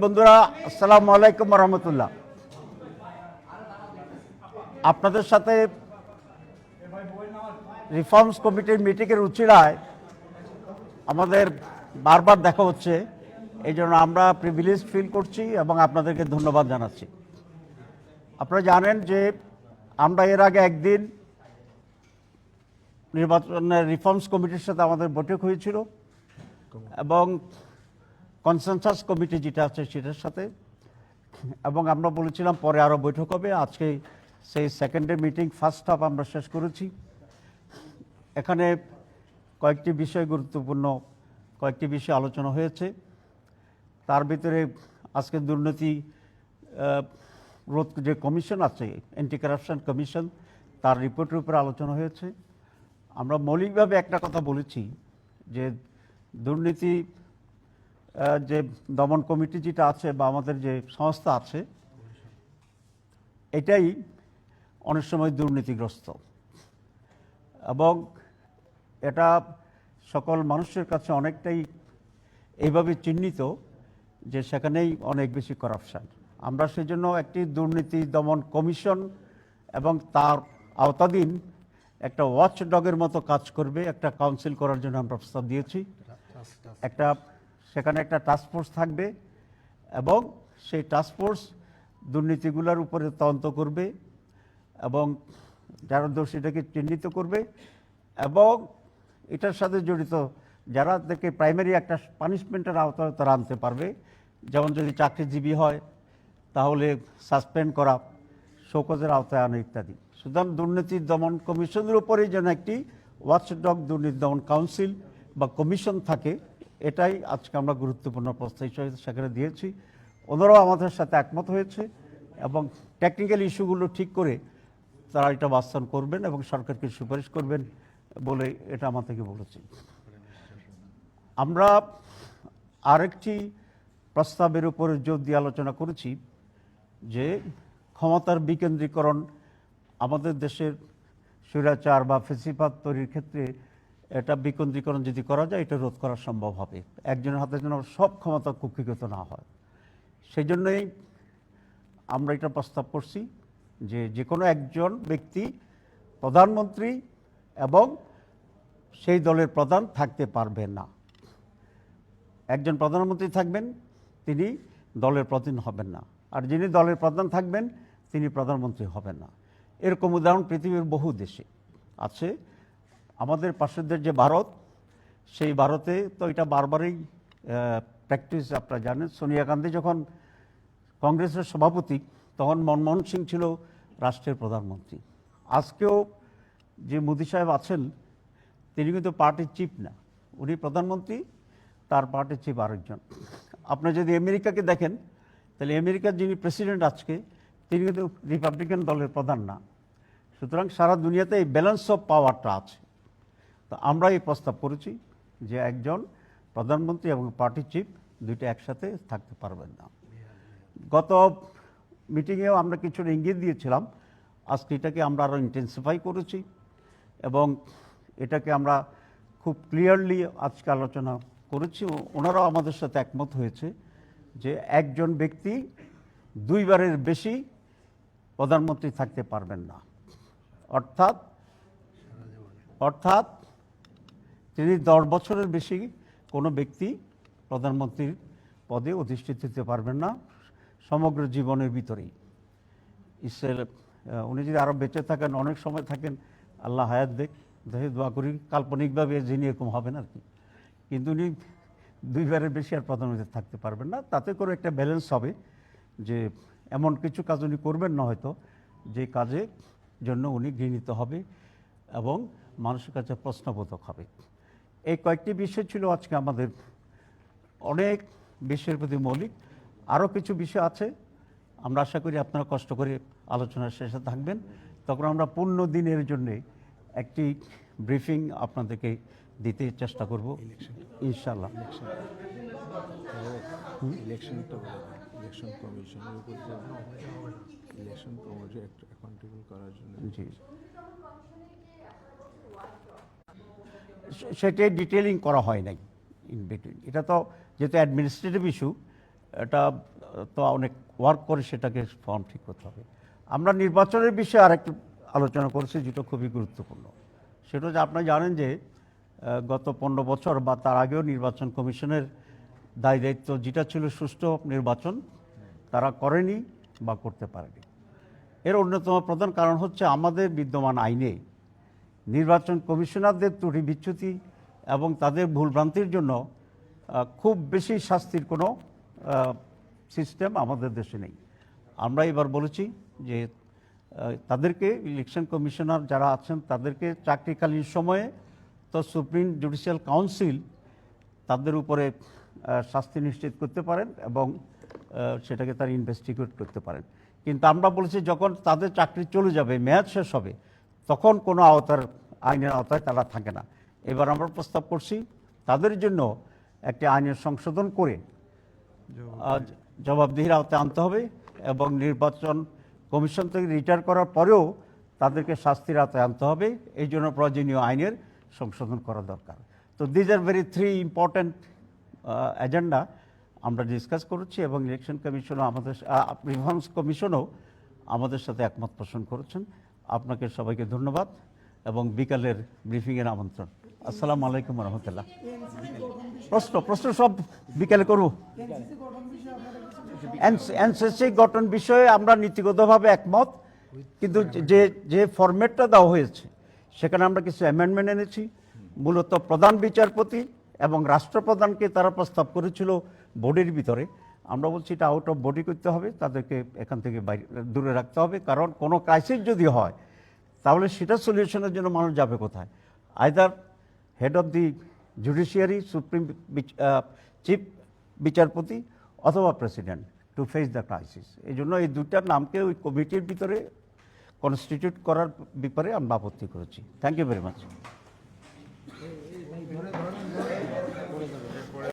বন্ধুরা, আসসালামু আলাইকুম রহমতুল্লাহ। আপনাদের সাথে রিফর্মস কমিটির মিটিংয়ের উচিলায় আমাদের বারবার দেখা হচ্ছে, এই জন্য আমরা প্রিভিলেজ ফিল করছি এবং আপনাদেরকে ধন্যবাদ জানাচ্ছি। আপনারা জানেন যে আমরা এর আগে একদিন নির্বাচনের রিফর্মস কমিটির সাথে আমাদের বৈঠক হয়েছিল এবং কনসেনসাস কমিটি যেটা আছে সেটার সাথে, এবং আমরা বলেছিলাম পরে আরও বৈঠক হবে। আজকে সেই সেকেন্ডে মিটিং, ফার্স্ট হাফ আমরা শেষ করেছি। এখানে কয়েকটি বিষয় গুরুত্বপূর্ণ, কয়েকটি বিষয় আলোচনা হয়েছে। তার ভিতরে আজকে দুর্নীতি রোধ যে কমিশন আছে, অ্যান্টি কারাপশন কমিশন, তার রিপোর্টের উপরে আলোচনা হয়েছে। আমরা মৌলিকভাবে একটা কথা বলেছি যে দুর্নীতি যে দমন কমিটি যেটা আছে বা আমাদের যে সংস্থা আছে, এটাই অনেক সময় দুর্নীতিগ্রস্ত এবং এটা সকল মানুষের কাছে অনেকটাই এইভাবে চিহ্নিত যে সেখানেই অনেক বেশি করাপশান। আমরা সেজন্য একটি দুর্নীতি দমন কমিশন এবং তার আওতাধীন একটা ওয়াচ ডগের মতো কাজ করবে একটা কাউন্সিল করার জন্য আমরা প্রস্তাব দিয়েছি। সেখানে একটা টাস্কফোর্স থাকবে এবং সেই টাস্কফোর্স দুর্নীতিগুলোর উপরে তদন্ত করবে এবং যারা দোষীটাকে চিহ্নিত করবে এবং এটার সাথে জড়িত যারা থেকে প্রাইমারি একটা পানিশমেন্টের আওতায় তারা আনতে পারবে। যেমন যদি চাকরিজীবী হয় তাহলে সাসপেন্ড করা, শোকজের আওতায় আনা ইত্যাদি। সুতরাং দুর্নীতি দমন কমিশনের উপরেই যেন একটি ওয়াচডগ দুর্নীতি দমন কাউন্সিল বা কমিশন থাকে, এটাই আজকে আমরা গুরুত্বপূর্ণ প্রস্তাব হিসেবে সেখানে দিয়েছি। ওনারাও আমাদের সাথে একমত হয়েছে এবং টেকনিক্যাল ইস্যুগুলো ঠিক করে তারা এটা বাস্তবায়ন করবেন এবং সরকারকে সুপারিশ করবেন বলে এটা আমাদেরকে বলেছে। আমরা আরেকটি প্রস্তাবের উপরে জোর দিয়ে আলোচনা করেছি যে ক্ষমতার বিকেন্দ্রীকরণ আমাদের দেশের স্বৈরাচার বা ফ্যাসিবাদ তৈরির ক্ষেত্রে এটা বিকেন্দ্রীকরণ যদি করা যায় এটা রোধ করা সম্ভব হবে। একজনের হাতে যেন সব ক্ষমতা কুক্ষিগত না হয়, সেই জন্যই আমরা এটা প্রস্তাব করছি যে কোনো একজন ব্যক্তি প্রধানমন্ত্রী এবং সেই দলের প্রধান থাকতে পারবে না। একজন প্রধানমন্ত্রী থাকবেন, তিনি দলের প্রধান হবেন না, আর যিনি দলের প্রধান থাকবেন তিনি প্রধানমন্ত্রী হবেন না। এরকম উদাহরণ পৃথিবীর বহু দেশে আছে। আমাদের পাশের দেশ যে ভারত, সেই ভারতে তো এটা বারবারই প্র্যাকটিস। আপনারা জানেন সোনিয়া গান্ধী যখন কংগ্রেসের সভাপতি তখন মনমোহন সিং ছিল রাষ্ট্রের প্রধানমন্ত্রী। আজকেও যে মোদি সাহেব আছেন তিনি কিন্তু পার্টির চিফ না, উনি প্রধানমন্ত্রী, তার পার্টির চিফ আরেকজন। আপনি যদি আমেরিকাকে দেখেন তাহলে আমেরিকার যিনি প্রেসিডেন্ট আজকে তিনি কিন্তু রিপাবলিকান দলের প্রধান না। সুতরাং সারা দুনিয়াতে এই ব্যালেন্স অফ পাওয়ারটা আছে। তো আমরা এই প্রস্তাব করেছি যে একজন প্রধানমন্ত্রী এবং পার্টি চিফ দুইটা একসাথে থাকতে পারবেন না। গত মিটিংয়েও আমরা কিছুটা ইঙ্গিত দিয়েছিলাম, আজকে এটাকে আমরা আরও ইন্টেন্সিফাই করেছি এবং এটাকে আমরা খুব ক্লিয়ারলি আজকে আলোচনা করেছি। ওনারাও আমাদের সাথে একমত হয়েছে যে একজন ব্যক্তি দুইবারের বেশি প্রধানমন্ত্রী থাকতে পারবেন না, অর্থাৎ তিনি 10 বছরের বেশি কোনো ব্যক্তি প্রধানমন্ত্রীর পদে অধিষ্ঠিত হতে পারবেন না সমগ্র জীবনের ভিতরেই। উনি যদি আরও বেঁচে থাকেন, অনেক সময় থাকেন, আল্লাহ হায়াত দেখ, দেখে দোয়া করি কাল্পনিকভাবে যিনি এরকম হবেন আর কি, কিন্তু উনি দুইবারের বেশি আর প্রধানমন্ত্রী থাকতে পারবেন না। তাতে করে একটা ব্যালেন্স হবে যে এমন কিছু কাজ উনি করবেন না হয়তো যে কাজের জন্য উনি ঘৃণিত হবে এবং মানুষের কাছে প্রশ্নবোধক হবে। এই কয়েকটি বিষয় ছিল আজকে আমাদের, অনেক বিষয়ের প্রতি মৌলিক। আরও কিছু বিষয় আছে, আমরা আশা করি আপনারা কষ্ট করে আলোচনার শেষে থাকবেন, তখন আমরা পূর্ণ দিনের জন্যে একটি ব্রিফিং আপনাদেরকে দিতে চেষ্টা করব ইনশাআল্লাহ। ইলেকশন কমিশনের উপর ইলেকশন কমিশন অ্যাকাউন্টেবল করার জন্য জি, সেটাই ডিটেলিং করা হয় নাই ইন বিটুইন। এটা তো যেহেতু অ্যাডমিনিস্ট্রেটিভ ইস্যু, এটা তো অনেক ওয়ার্ক করে সেটাকে ফর্ম ঠিক করতে হবে। আমরা নির্বাচনের বিষয়ে আরেকটু আলোচনা করেছি যেটা খুবই গুরুত্বপূর্ণ। সেটা যে আপনারা জানেন যে গত 15 বছর বা তার আগেও নির্বাচন কমিশনের দায়িত্ব যেটা ছিল সুষ্ঠু নির্বাচন তারা করেনি বা করতে পারেনি। এর অন্যতম প্রধান কারণ হচ্ছে আমাদের বিদ্যমান আইনে নির্বাচন কমিশনারদের ত্রুটি বিচ্যুতি এবং তাদের ভুলভ্রান্তির জন্য খুব বেশি শাস্তির কোনো সিস্টেম আমাদের দেশে নেই। আমরা এবার বলেছি যে তাদেরকে ইলেকশন কমিশনার যারা আছেন তাদেরকে চাকরিকালীন সময়ে তো সুপ্রিম জুডিশিয়াল কাউন্সিল তাদের উপরে শাস্তি নিশ্চিত করতে পারেন এবং সেটাকে তারা ইনভেস্টিগেট করতে পারেন। কিন্তু আমরা বলেছি যখন তাদের চাকরি চলে যাবে, মেয়াদ শেষ হবে, তখন কোনো আইনের আওতায় তারা থাকে না। এবার আমরা প্রস্তাব করছি তাদের জন্য একটি আইনের সংশোধন করে জবাবদিহির আওতায় আনতে হবে এবং নির্বাচন কমিশন থেকে রিটায়ার করার পরেও তাদেরকে শাস্তির আওতায় আনতে হবে। এই জন্য প্রয়োজনীয় আইনের সংশোধন করা দরকার। তো these are very 3 important agenda আমরা ডিসকাস করেছি এবং ইলেকশন কমিশনও আমাদের রিফর্মস কমিশনও আমাদের সাথে একমত পোষণ করেছেন। আপনাকে সবাইকে ধন্যবাদ এবং বিকালের ব্রিফিংয়ের আমন্ত্রণ। আসসালামু আলাইকুম রহমতুল্লাহ। প্রশ্ন সব বিকালে করব। এনসিসি গঠন বিষয়ে আমরা নীতিগতভাবে একমত, কিন্তু যে ফরম্যাটটা দেওয়া হয়েছে সেখানে আমরা কিছু অ্যামেন্ডমেন্ট এনেছি। মূলত প্রধান বিচারপতি এবং রাষ্ট্রপ্রধানকে তারা প্রস্তাব করেছিল বোর্ডের ভিতরে। আমরা বলছি এটা আউট অফ বডি করতে হবে, তাদেরকে এখান থেকে বাইরে দূরে রাখতে হবে। কারণ কোনো ক্রাইসিস যদি হয় তাহলে সেটা সলিউশনের জন্য মানুষ যাবে কোথায়? Either head of the judiciary, supreme chief বিচারপতি অথবা president to face the crisis. এই জন্য এই দুটার নামকে ওই কমিটির ভিতরে কনস্টিটিউট করার ব্যাপারে আমরা আপত্তি করেছি। Thank you very much.